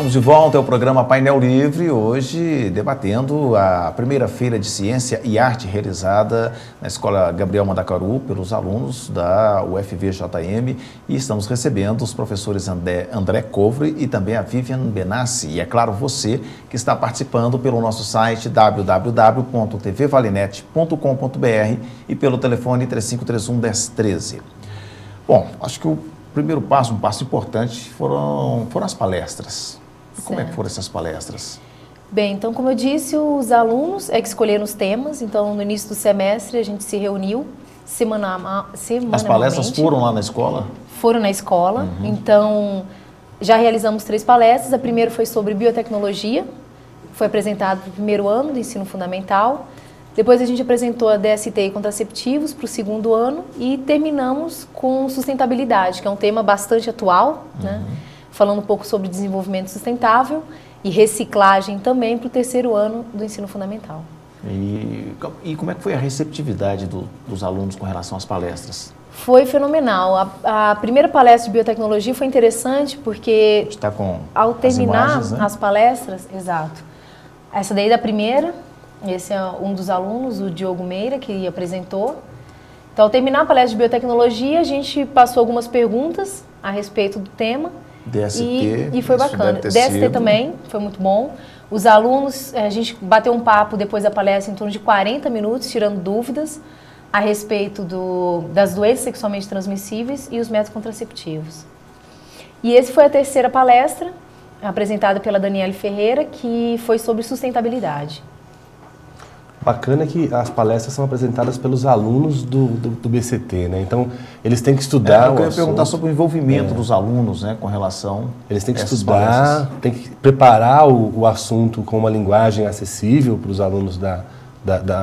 Estamos de volta ao programa Painel Livre, hoje debatendo a primeira feira de ciência e arte realizada na Escola Gabriel Mandacaru pelos alunos da UFVJM, e estamos recebendo os professores André Covre e também a Vivian Benassi, e é claro, você que está participando pelo nosso site www.tvvalinet.com.br e pelo telefone 3531-1013. Bom, acho que o primeiro passo, um passo importante, foram as palestras. Como é que foram essas palestras? Bem, então, como eu disse, os alunos é que escolheram os temas. Então, no início do semestre, a gente se reuniu semanalmente. As palestras foram lá na escola? Foram na escola. Então, já realizamos 3 palestras. A primeira foi sobre biotecnologia. Foi apresentado para o primeiro ano do ensino fundamental. Depois a gente apresentou a DST e contraceptivos para o segundo ano e terminamos com sustentabilidade, que é um tema bastante atual, né? Falando um pouco sobre desenvolvimento sustentável e reciclagem também para o terceiro ano do ensino fundamental. E como é que foi a receptividade dos alunos com relação às palestras? Foi fenomenal. A primeira palestra de biotecnologia foi interessante porque está com ao terminar imagens, né? as palestras, exato. Essa daí da primeira, esse é um dos alunos, o Diogo Meira, que apresentou. Então, ao terminar a palestra de biotecnologia, a gente passou algumas perguntas a respeito do tema. DST. E foi bacana. DST também, foi muito bom. Os alunos, a gente bateu um papo depois da palestra em torno de 40 minutos, tirando dúvidas a respeito das doenças sexualmente transmissíveis e os métodos contraceptivos. E essa foi a terceira palestra, apresentada pela Daniele Ferreira, que foi sobre sustentabilidade. Bacana que as palestras são apresentadas pelos alunos do BCT, né? Então, eles têm que estudar eu queria perguntar sobre o envolvimento dos alunos, né, com relação Eles têm que estudar, palestras. Têm que preparar o assunto com uma linguagem acessível para os alunos da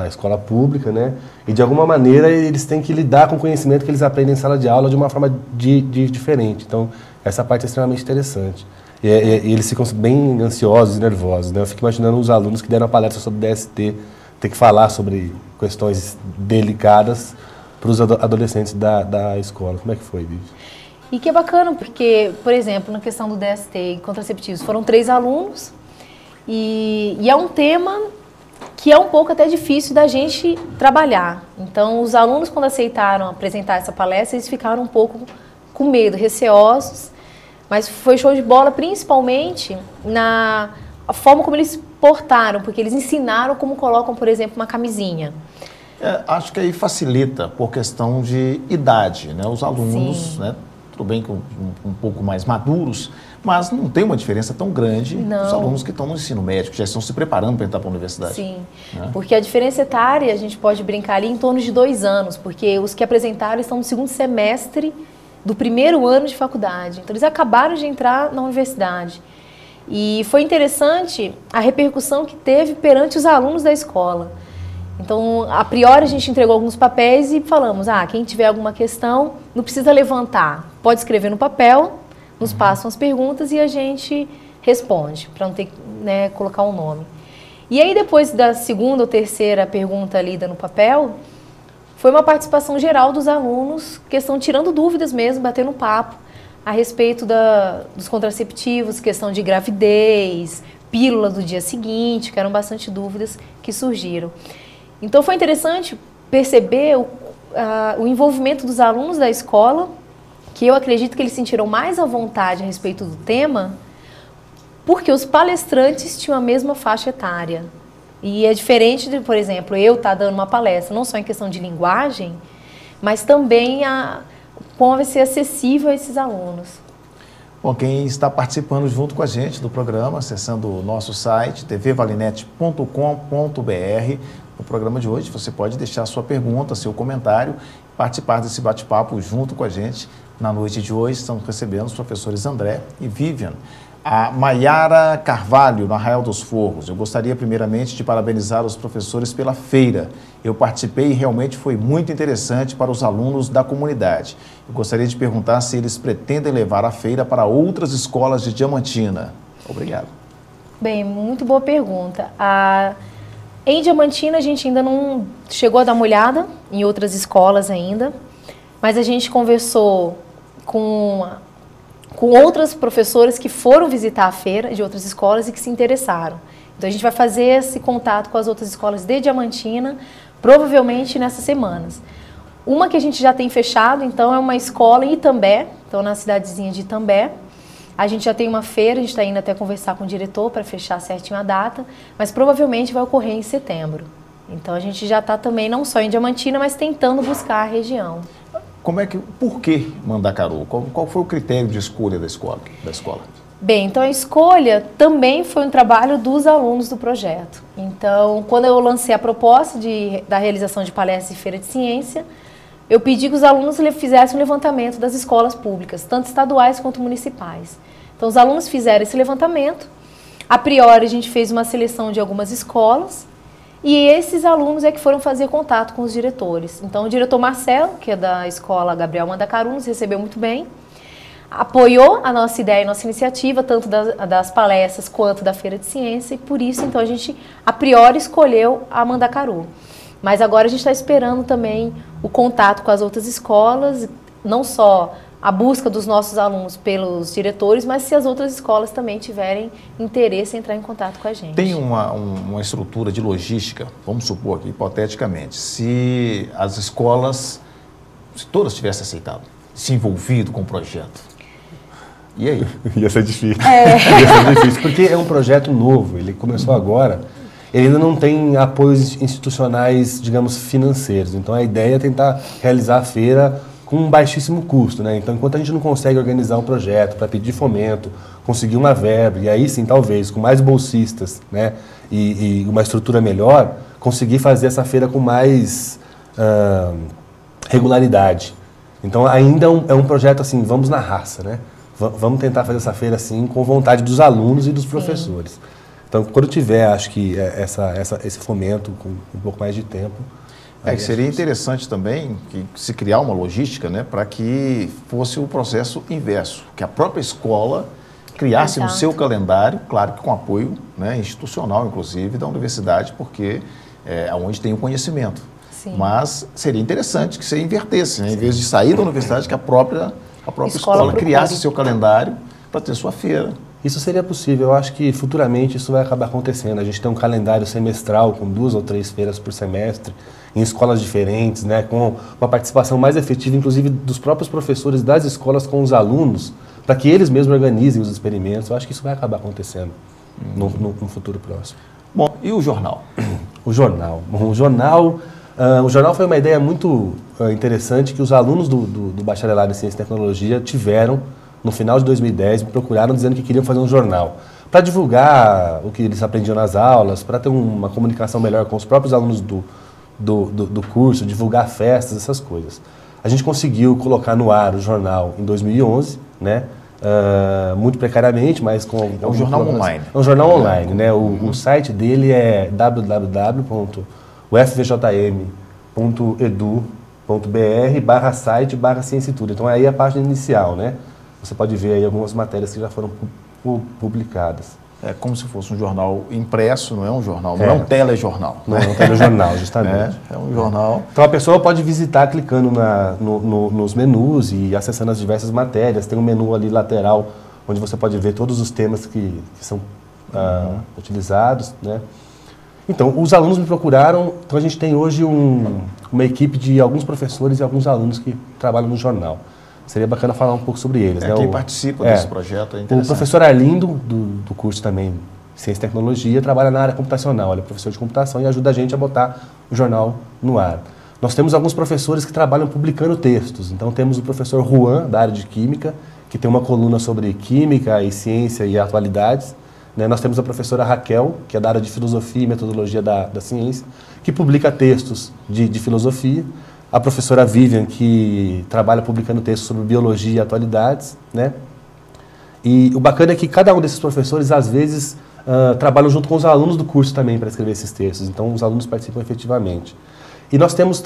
escola pública, né? E, de alguma maneira, eles têm que lidar com o conhecimento que eles aprendem em sala de aula de uma forma diferente. Então, essa parte é extremamente interessante. E eles ficam bem ansiosos e nervosos, né? Eu fico imaginando os alunos que deram a palestra sobre DST, ter que falar sobre questões delicadas para os adolescentes da escola. Como é que foi, Vivi? E que é bacana, porque, por exemplo, na questão do DST e contraceptivos, foram 3 alunos e é um tema que é um pouco até difícil da gente trabalhar. Então, os alunos, quando aceitaram apresentar essa palestra, eles ficaram um pouco com medo, receosos, mas foi show de bola, principalmente na forma como eles portaram, porque eles ensinaram como colocam, por exemplo, uma camisinha. Acho que aí facilita por questão de idade, né? Os alunos, né, tudo bem que um pouco mais maduros, mas não tem uma diferença tão grande dos alunos que estão no ensino médio, que já estão se preparando para entrar para a universidade. Sim, né? Porque a diferença etária, a gente pode brincar ali em torno de 2 anos, porque os que apresentaram estão no segundo semestre do primeiro ano de faculdade. Então, eles acabaram de entrar na universidade. E foi interessante a repercussão que teve perante os alunos da escola. Então, a priori, a gente entregou alguns papéis e falamos, quem tiver alguma questão, não precisa levantar, pode escrever no papel, nos passam as perguntas e a gente responde, para não ter que colocar um nome. E aí, depois da segunda ou terceira pergunta lida no papel, foi uma participação geral dos alunos, questão tirando dúvidas mesmo, batendo papo a respeito dos contraceptivos, questão de gravidez, pílula do dia seguinte, que eram bastante dúvidas que surgiram. Então foi interessante perceber o envolvimento dos alunos da escola, que eu acredito que eles sentiram mais à vontade a respeito do tema, porque os palestrantes tinham a mesma faixa etária. E é diferente de, por exemplo, eu estar dando uma palestra, não só em questão de linguagem, mas também como vai ser acessível a esses alunos. Bom, quem está participando junto com a gente do programa, acessando o nosso site, tvvalinet.com.br, no programa de hoje você pode deixar sua pergunta, seu comentário, participar desse bate-papo junto com a gente. Na noite de hoje estamos recebendo os professores André e Vivian. A Maiara Carvalho, no Arraial dos Forros. Eu gostaria primeiramente de parabenizar os professores pela feira. Eu participei e realmente foi muito interessante para os alunos da comunidade. Eu gostaria de perguntar se eles pretendem levar a feira para outras escolas de Diamantina. Obrigado. Bem, muito boa pergunta. Em Diamantina a gente ainda não chegou a dar uma olhada em outras escolas ainda, mas a gente conversou com com outras professoras que foram visitar a feira de outras escolas e que se interessaram. Então a gente vai fazer esse contato com as outras escolas de Diamantina, provavelmente nessas semanas. Uma que a gente já tem fechado, então, é uma escola em Itambé, então na cidadezinha de Itambé. A gente já tem uma feira, a gente está indo até conversar com o diretor para fechar certinho a data, mas provavelmente vai ocorrer em setembro. Então a gente já está também não só em Diamantina, mas tentando buscar a região. Por que Mandacaru? Qual foi o critério de escolha da escola? Bem, então a escolha também foi um trabalho dos alunos do projeto. Então, quando eu lancei a proposta da realização de palestras e feira de ciência, eu pedi que os alunos fizessem um levantamento das escolas públicas, tanto estaduais quanto municipais. Então, os alunos fizeram esse levantamento. A priori, a gente fez uma seleção de algumas escolas e esses alunos é que foram fazer contato com os diretores. Então, o diretor Marcelo, que é da escola Gabriel Mandacaru, nos recebeu muito bem, apoiou a nossa ideia e nossa iniciativa, tanto das palestras quanto da feira de ciência, e por isso, então, a gente, a priori, escolheu a Mandacaru. Mas agora a gente está esperando também o contato com as outras escolas, não só a busca dos nossos alunos pelos diretores, mas se as outras escolas também tiverem interesse em entrar em contato com a gente. Tem uma estrutura de logística, vamos supor aqui, hipoteticamente, se as escolas, se todas tivessem aceitado, se envolvido com o projeto, e aí? Ia ser difícil. Ia ser difícil, porque é um projeto novo, ele começou agora. Ele ainda não tem apoios institucionais, digamos, financeiros. Então, a ideia é tentar realizar a feira com um baixíssimo custo, né? Então, enquanto a gente não consegue organizar um projeto para pedir fomento, conseguir uma verba, e aí sim, talvez, com mais bolsistas, né? E uma estrutura melhor, conseguir fazer essa feira com mais regularidade. Então, ainda é um projeto assim, vamos na raça, né? Vamos tentar fazer essa feira assim, com vontade dos alunos e dos professores. Então, quando tiver, acho que esse fomento com um pouco mais de tempo... seria interessante também que se criar uma logística, né, para que fosse o processo inverso, que a própria escola criasse no seu calendário, claro que com apoio, né, institucional, inclusive, da universidade, porque é onde tem o conhecimento. Sim. Mas seria interessante que você invertesse, né, em vez de sair da universidade, que a própria escola criasse seu calendário para ter sua feira. Isso seria possível, eu acho que futuramente isso vai acabar acontecendo. A gente tem um calendário semestral com 2 ou 3 feiras por semestre, em escolas diferentes, né, com uma participação mais efetiva, inclusive dos próprios professores das escolas com os alunos, para que eles mesmos organizem os experimentos. Eu acho que isso vai acabar acontecendo no futuro próximo. Bom, e o jornal? O jornal. Bom, o jornal foi uma ideia muito interessante que os alunos do bacharelado em Ciência e Tecnologia tiveram no final de 2010, me procuraram dizendo que queriam fazer um jornal para divulgar o que eles aprendiam nas aulas, para ter uma comunicação melhor com os próprios alunos do curso, divulgar festas, essas coisas. A gente conseguiu colocar no ar o jornal em 2011, né? Muito precariamente, mas com... É um jornal online. É um jornal online, né? O site dele é www.ufvjm.edu.br/site/ciência e tudo. Então aí é a página inicial, né? Você pode ver aí algumas matérias que já foram publicadas. É como se fosse um jornal impresso, não é um jornal, não é um telejornal. Não é um telejornal, justamente. É um jornal. Então a pessoa pode visitar clicando nos menus e acessando as diversas matérias. Tem um menu ali lateral onde você pode ver todos os temas que são utilizados, né? Então, os alunos me procuraram, então a gente tem hoje uma equipe de alguns professores e alguns alunos que trabalham no jornal. Seria bacana falar um pouco sobre eles. Né? Quem participa desse projeto é interessante. O professor Arlindo, do curso também Ciência e Tecnologia, trabalha na área computacional. Ele é professor de computação e ajuda a gente a botar o jornal no ar. Nós temos alguns professores que trabalham publicando textos. Então temos o professor Juan, da área de Química, que tem uma coluna sobre Química e Ciência e Atualidades. Né? Nós temos a professora Raquel, que é da área de Filosofia e Metodologia da Ciência, que publica textos de filosofia. A professora Vivian, que trabalha publicando textos sobre biologia e atualidades, né? E o bacana é que cada um desses professores, às vezes, trabalham junto com os alunos do curso também para escrever esses textos. Então, os alunos participam efetivamente. E nós temos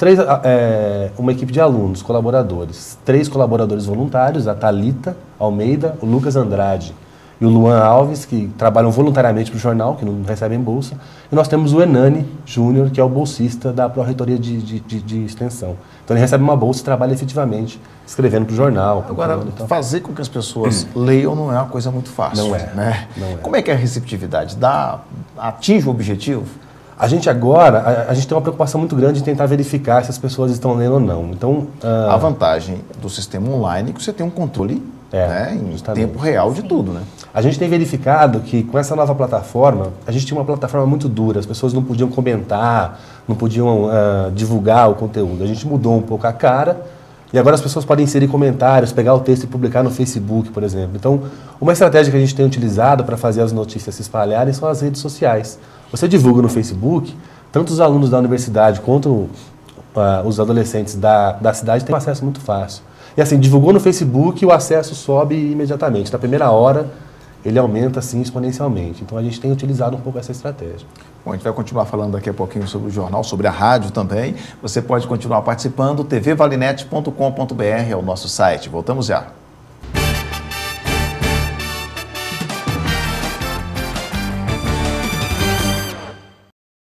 uma equipe de alunos, colaboradores. 3 colaboradores voluntários, a Thalita Almeida, o Lucas Andrade e o Luan Alves, que trabalham voluntariamente para o jornal, que não recebem bolsa. E nós temos o Enani Júnior, que é o bolsista da Pró-Reitoria de Extensão. Então ele recebe uma bolsa e trabalha efetivamente escrevendo para o jornal. Agora, fazer com que as pessoas leiam não é uma coisa muito fácil. Não é. Né? Não é. Como é que é a receptividade? Atinge o objetivo? A gente agora, a gente tem uma preocupação muito grande em tentar verificar se as pessoas estão lendo ou não. Então, a vantagem do sistema online é que você tem um controle em tempo real de tudo, né? A gente tem verificado que com essa nova plataforma, a gente tinha uma plataforma muito dura, as pessoas não podiam comentar, não podiam divulgar o conteúdo. A gente mudou um pouco a cara e agora as pessoas podem inserir comentários, pegar o texto e publicar no Facebook, por exemplo. Então, uma estratégia que a gente tem utilizado para fazer as notícias se espalharem são as redes sociais. Você divulga no Facebook, tanto os alunos da universidade quanto os adolescentes da cidade têm um acesso muito fácil. E assim, divulgou no Facebook, o acesso sobe imediatamente. Na primeira hora, ele aumenta assim exponencialmente. Então a gente tem utilizado um pouco essa estratégia. Bom, a gente vai continuar falando daqui a pouquinho sobre o jornal, sobre a rádio também. Você pode continuar participando, tvvalinet.com.br é o nosso site. Voltamos já.